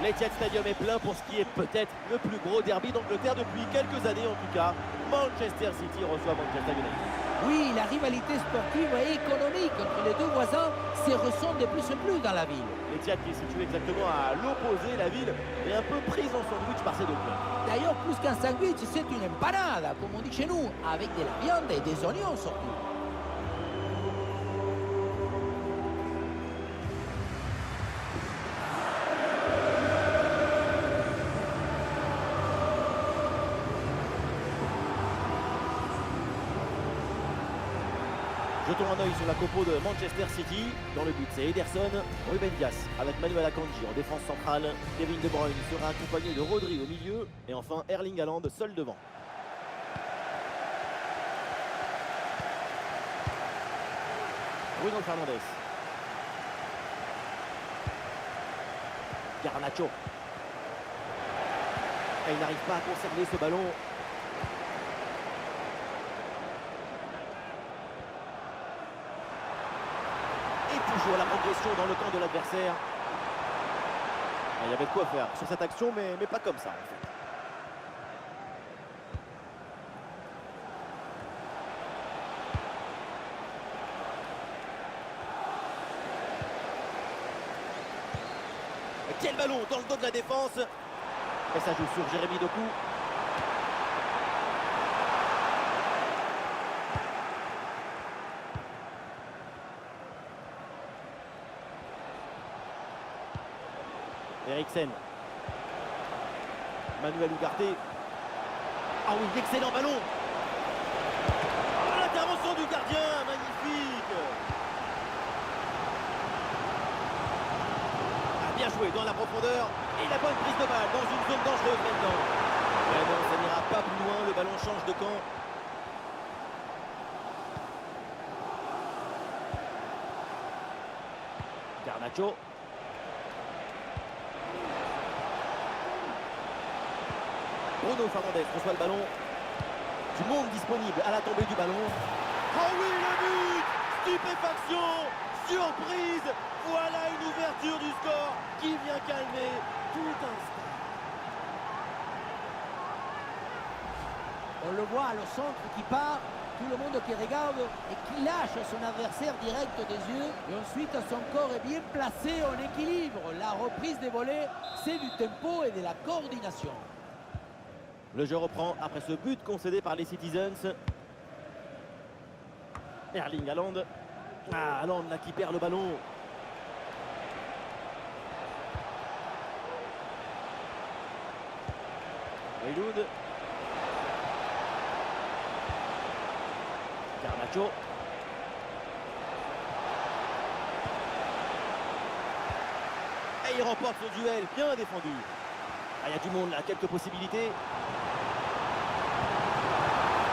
L'Etihad Stadium est plein pour ce qui est peut-être le plus gros derby d'Angleterre depuis quelques années en tout cas. Manchester City reçoit Manchester United. Oui, la rivalité sportive et économique entre les deux voisins se ressent de plus en plus dans la ville. L'Etihad qui est situé exactement à l'opposé, la ville est un peu prise en sandwich par ces deux clubs. D'ailleurs, plus qu'un sandwich, c'est une empanada, comme on dit chez nous, avec de la viande et des oignons surtout. Jetons un œil sur la compo de Manchester City. Dans le but, c'est Ederson, Ruben Dias avec Manuel Akanji en défense centrale. Kevin De Bruyne sera accompagné de Rodri au milieu. Et enfin, Erling Haaland seul devant. Bruno Fernandes. Garnacho. Et il n'arrive pas à conserver ce ballon. À la progression dans le camp de l'adversaire. Il y avait de quoi faire sur cette action, mais pas comme ça en fait. Quel ballon dans le dos de la défense. Et ça joue sur Jérémy Doku. Eriksen. Manuel Ugarte. Ah oui, excellent ballon. L'intervention du gardien, magnifique. Ah, bien joué dans la profondeur. Et la bonne prise de balle dans une zone dangereuse maintenant. Mais non, ça n'ira pas plus loin, le ballon change de camp. Garnacho. Bruno Fernandes reçoit le ballon. Du monde disponible à la tombée du ballon. Oh oui, le but! Stupéfaction! Surprise! Voilà une ouverture du score qui vient calmer tout un stade. On le voit, le centre qui part, tout le monde qui regarde et qui lâche son adversaire direct des yeux. Et ensuite, son corps est bien placé en équilibre. La reprise des volets, c'est du tempo et de la coordination. Le jeu reprend après ce but concédé par les Citizens. Erling Haaland. Ah, Haaland là qui perd le ballon. Weiloud. Garnacho. Et il remporte ce duel, bien défendu. Ah, il y a du monde là, quelques possibilités.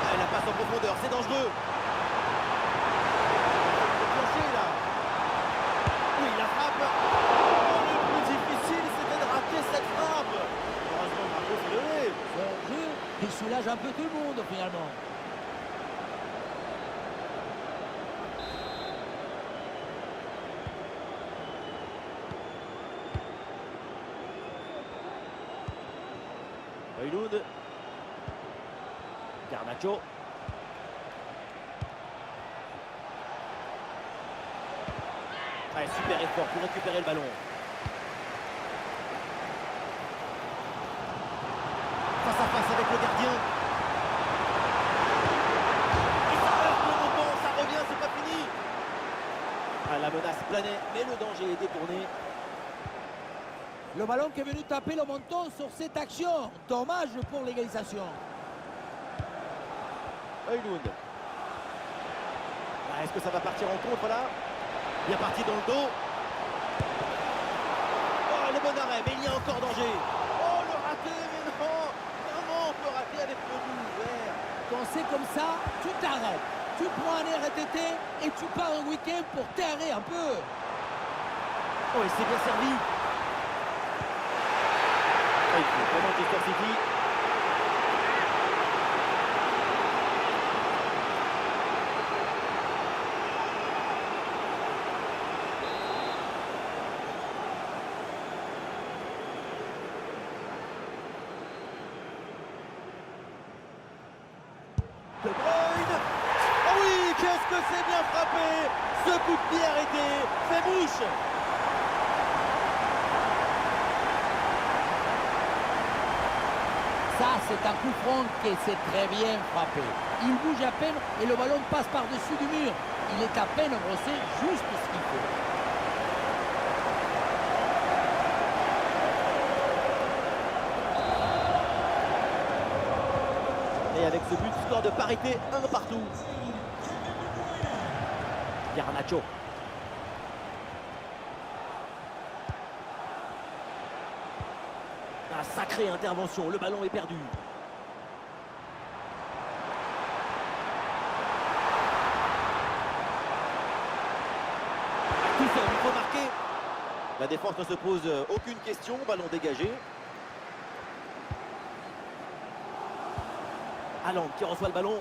Ah, la passe en profondeur, c'est dangereux. Là. Oui, la frappe. Oh, le plus difficile, c'était de rater cette frappe. Heureusement, Marco s'est levé. Son jeu, il soulage un peu tout le monde finalement. Weiloud. Garnacho. Ouais, super effort pour récupérer le ballon. Face à face avec le gardien. Et ça heurte le rebond, ça revient, c'est pas fini. Ah, la menace planait, mais le danger est détourné. Le ballon qui est venu taper le menton sur cette action. Dommage pour l'égalisation. Weiloud. Ah, est-ce que ça va partir en contre là? Bien parti dans le dos. Oh, le bon arrêt, mais il y a encore danger. Oh, le raté, mais non. Comment on peut rater avec le but ouvert? Quand c'est comme ça, tu t'arrêtes. Tu prends un RTT et tu pars un week-end pour t'aérer un peu. Oh, il s'est bien servi. Oh, il faut vraiment Manchester City. De Bruyne. Oh oui, qu'est-ce que c'est bien frappé. Ce coup de pied arrêté fait mouche. Ça, c'est un coup franc qui s'est très bien frappé. Il bouge à peine et le ballon passe par-dessus du mur. Il est à peine brossé, juste ce qu'il faut. Et avec ce but, score de parité, 1 partout. Garnacho. Ah, sacrée intervention, le ballon est perdu. Tout seul, il faut marquer. La défense ne se pose aucune question, ballon dégagé. Haaland qui reçoit le ballon.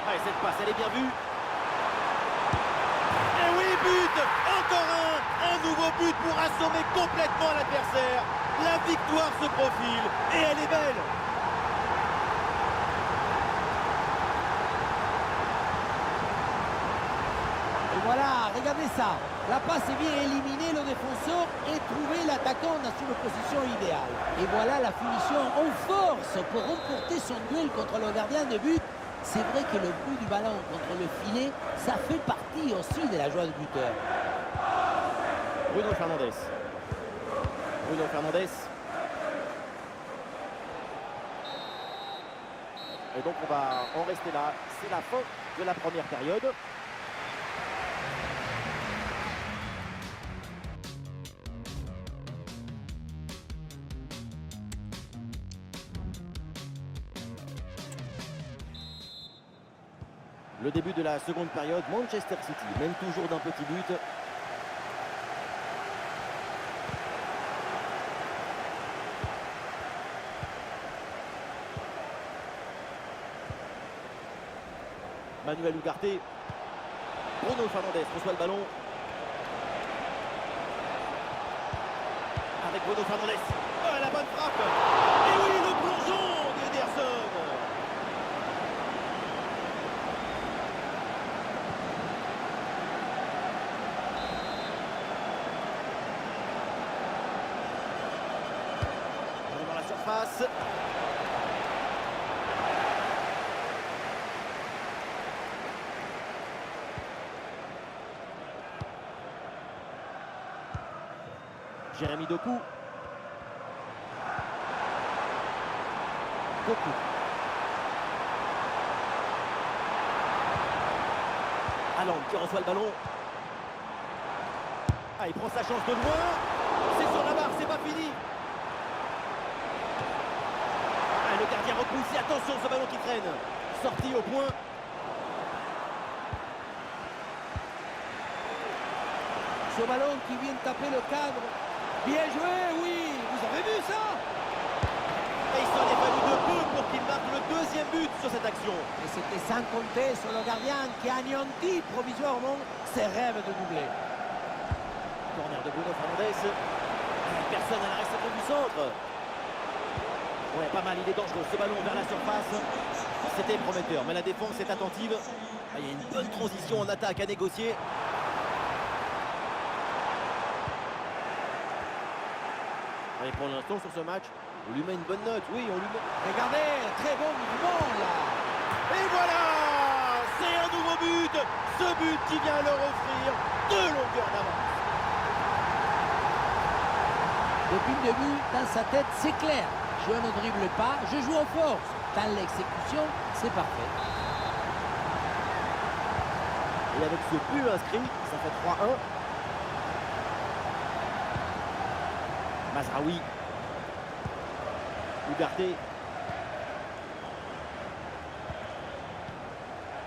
Allez, cette passe, elle est bien vue. Et oui, but. Encore un nouveau but pour assommer complètement l'adversaire. La victoire se profile et elle est belle. Et voilà, regardez ça. La passe est bien éliminée, le défenseur, et trouver l'attaquant dans une position idéale. Et voilà la finition en force pour remporter son duel contre le gardien de but. C'est vrai que le bout du ballon contre le filet, ça fait partie aussi de la joie du buteur. Bruno Fernandes. Bruno Fernandes. Et donc on va en rester là. C'est la fin de la première période. Le début de la seconde période, Manchester City mène toujours d'un petit but. Manuel Ugarte. Bruno Fernandes reçoit le ballon. Avec Bruno Fernandes. Oh, la bonne frappe. Et oui, le plongeon d'Ederson. Dans la surface. Jérémy Doku. Doku. Haaland qui reçoit le ballon. Ah, il prend sa chance de loin. C'est sur la barre, c'est pas fini. Ah, le gardien repoussé. Attention, ce ballon qui traîne. Sorti au point. Ce ballon qui vient taper le cadre. Bien joué, oui. Vous avez vu ça? Et il s'en est fallu de peu pour qu'il marque le deuxième but sur cette action. Et c'était sans compter sur le gardien qui a anéanti provisoirement ses rêves de doubler. Corner de Bruno Fernandes. Personne à la réception du centre. Ouais, pas mal, il est dangereux. Ce ballon vers la surface. C'était prometteur, mais la défense est attentive. Ah, il y a une bonne transition en attaque à négocier. Allez, pour l'instant, sur ce match, on lui met une bonne note. Oui, on lui met... Regardez, très bon mouvement là. Et voilà! C'est un nouveau but! Ce but qui vient leur offrir 2 longueurs d'avance. Depuis le début, dans sa tête, c'est clair. Je ne dribble pas, je joue en force. Dans l'exécution, c'est parfait. Et avec ce but inscrit, ça fait 3-1. Mazraoui. Ugarte.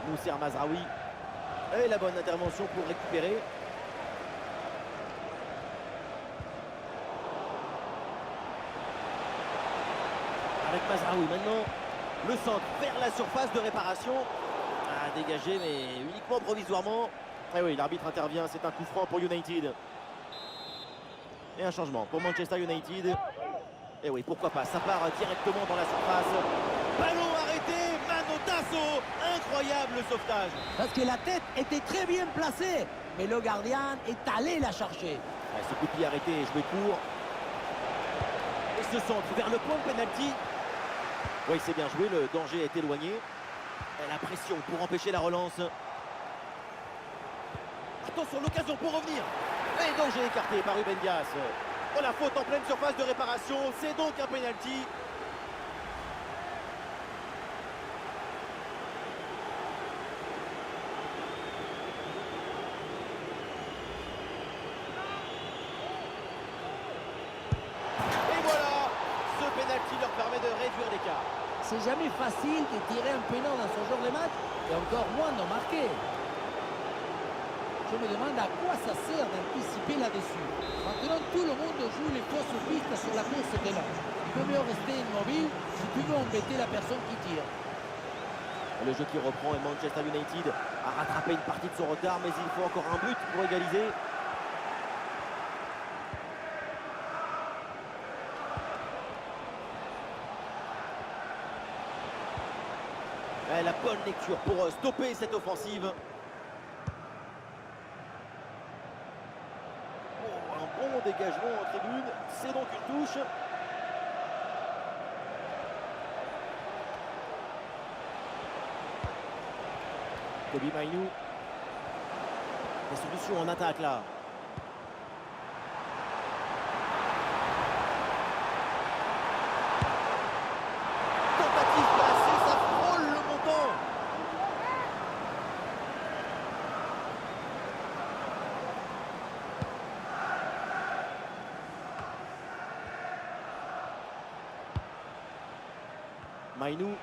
Mousser Mazraoui. Et la bonne intervention pour récupérer. Avec Mazraoui maintenant. Le centre vers la surface de réparation. Ah, dégagé mais uniquement provisoirement. Et oui, l'arbitre intervient. C'est un coup franc pour United. Et un changement pour Manchester United. Et oui, pourquoi pas, ça part directement dans la surface. Ballon arrêté, Mano Tasso. Incroyable le sauvetage. Parce que la tête était très bien placée, mais le gardien est allé la chercher. Ah, ce coup de pied arrêté et joué court. Et ce centre vers le point de pénalty. Oui, c'est bien joué, le danger est éloigné. Et la pression pour empêcher la relance. Attention, l'occasion pour revenir. Et danger écarté par Ruben Dias. Oh, la faute en pleine surface de réparation. C'est donc un pénalty. Et voilà, ce pénalty leur permet de réduire l'écart. C'est jamais facile de tirer un pénal dans ce genre de match, et encore moins d'en marquer. Je me demande à quoi ça sert d'anticiper là-dessus. Maintenant, tout le monde joue les fausses pistes sur la course de l'an. Il vaut mieux rester immobile si tu veux embêter la personne qui tire. Le jeu qui reprend et Manchester United a rattrapé une partie de son retard, mais il faut encore un but pour égaliser. Et la bonne lecture pour stopper cette offensive. Oh, un bon dégagement en tribune, c'est donc une touche. Kobbie Mainoo. Des solutions en attaque là. Tentative placée, ça frôle le montant. Mainoo.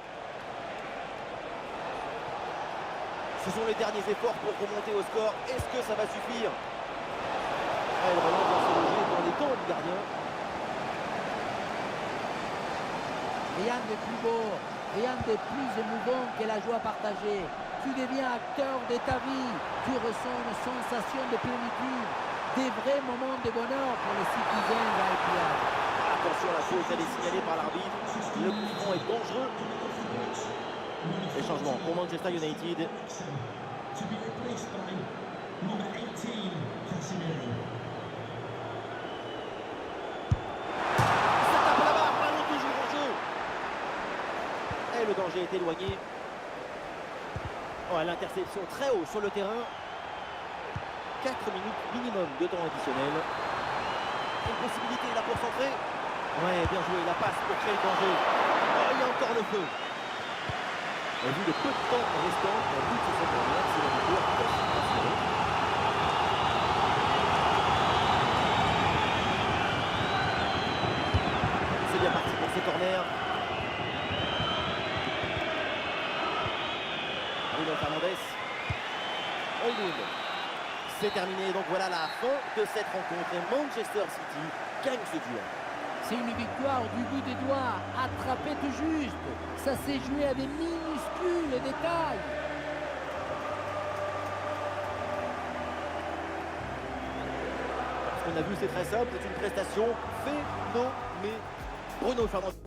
Ce sont les derniers efforts pour remonter au score. Est-ce que ça va suffire? Elle relance dans ce loger dans les temps du gardien. Rien de plus beau, rien de plus émouvant que la joie partagée. Tu deviens acteur de ta vie. Tu ressens une sensation de plénitude. Des vrais moments de bonheur pour les citoyens d'Aipia. Attention, la faute, elle est signalée par l'arbitre. Le coup franc est dangereux. Les changements pour Manchester United. To be replaced by number 18, Casemiro. Ça tape la barre, ballon toujours en jeu. Et le danger est éloigné. Oh, l'interception très haut sur le terrain. 4 minutes minimum de temps additionnel. Une possibilité là pour centrer. Ouais, bien joué, la passe pour créer le danger. Oh, il y a encore le feu. Au vu de peu de temps restant, un but sur cette dernière, c'est la victoire quasi assurée. C'est bien parti pour ce corner. Bruno Fernandes. Højlund. C'est terminé, donc voilà la fin de cette rencontre. Et Manchester City gagne ce duel. C'est une victoire du bout des doigts, attrapée tout juste. Ça s'est joué à des minuscules détails. Ce qu'on a vu, c'est très simple, c'est une prestation phénoménale. Bruno Fernandes.